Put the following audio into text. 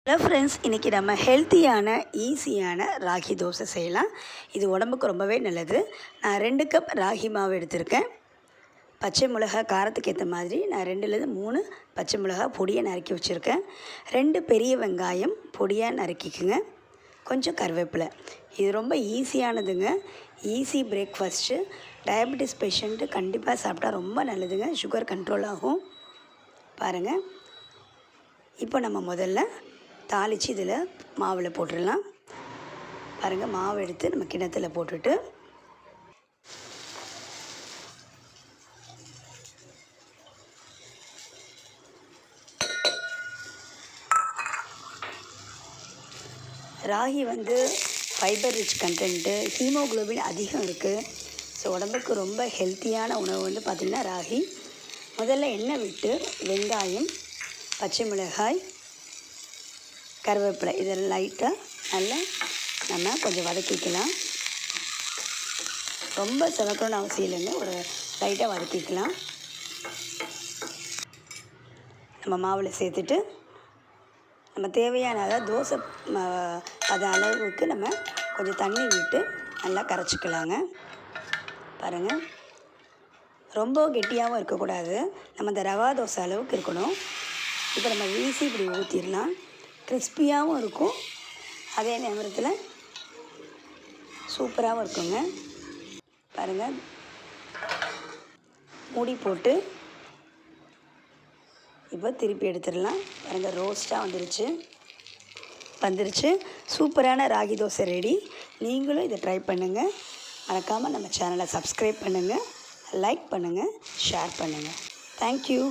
Hello friends, இன்றைக்கி நம்ம ஹெல்த்தியான ஈஸியான ராகி தோசை செய்யலாம். இது உடம்புக்கு ரொம்பவே நல்லது. நான் 2 கப் ராகி மாவு எடுத்திருக்கேன். பச்சை மிளகா காரத்துக்கு ஏற்ற மாதிரி நான் 2லேருந்து 3 பச்சை மிளகா பொடியாக நறுக்கி வச்சுருக்கேன். 2 பெரிய வெங்காயம் பொடியாக நறுக்கிக்குங்க. கொஞ்சம் கருவேப்பிலை. இது ரொம்ப ஈஸியானதுங்க. Easy breakfast. டயபெட்டிஸ் பேஷண்ட்டு கண்டிப்பாக சாப்பிட்டா ரொம்ப நல்லதுங்க. சுகர் கண்ட்ரோல் ஆகும். பாருங்கள், இப்போ நம்ம முதல்ல தாளித்து இதில் மாவில் போட்டுடலாம். பாருங்கள், மாவு எடுத்து நம்ம கிணத்துல போட்டுட்டு ragi fibre rich content, haemoglobin அதிகம் இருக்குது. ஸோ உடம்புக்கு ரொம்ப ஹெல்த்தியான உணவு பார்த்திங்கன்னா ராகி. முதல்ல எண்ணெய் விட்டு வெங்காயம், பச்சை மிளகாய், கருவேப்பிலை இதில் லைட்டாக நல்லா நம்ம கொஞ்சம் வதக்கிக்கலாம். ரொம்ப சிவக்கணும்னு அவசியம் இல்லைங்க, ஒரு லைட்டாக வதக்கிக்கலாம். நம்ம மாவில் சேர்த்துட்டு நம்ம தேவையான தோசை அது அளவுக்கு நம்ம கொஞ்சம் தண்ணி விட்டு நல்லா கரைச்சிக்கலாங்க. பாருங்கள், ரொம்ப கெட்டியாகவும் இருக்கக்கூடாது. நம்ம இந்த ரவா தோசை அளவுக்கு இருக்கணும். இப்போ நம்ம வீசி இப்படி ஊற்றிடலாம். கிறிஸ்பியாகவும் இருக்கும், அதே நேரத்தில் சூப்பராகவும் இருக்குங்க. பாருங்கள், மூடி போட்டு இப்போ திருப்பி எடுத்துடலாம். பாருங்கள், ரோஸ்ட்டாக வந்துருச்சு. சூப்பரான ராகி தோசை ரெடி. நீங்களும் இதை ட்ரை பண்ணுங்கள். மறக்காமல் நம்ம சேனலை சப்ஸ்கிரைப் பண்ணுங்கள், லைக் பண்ணுங்கள், ஷேர் பண்ணுங்கள். தேங்க்யூ.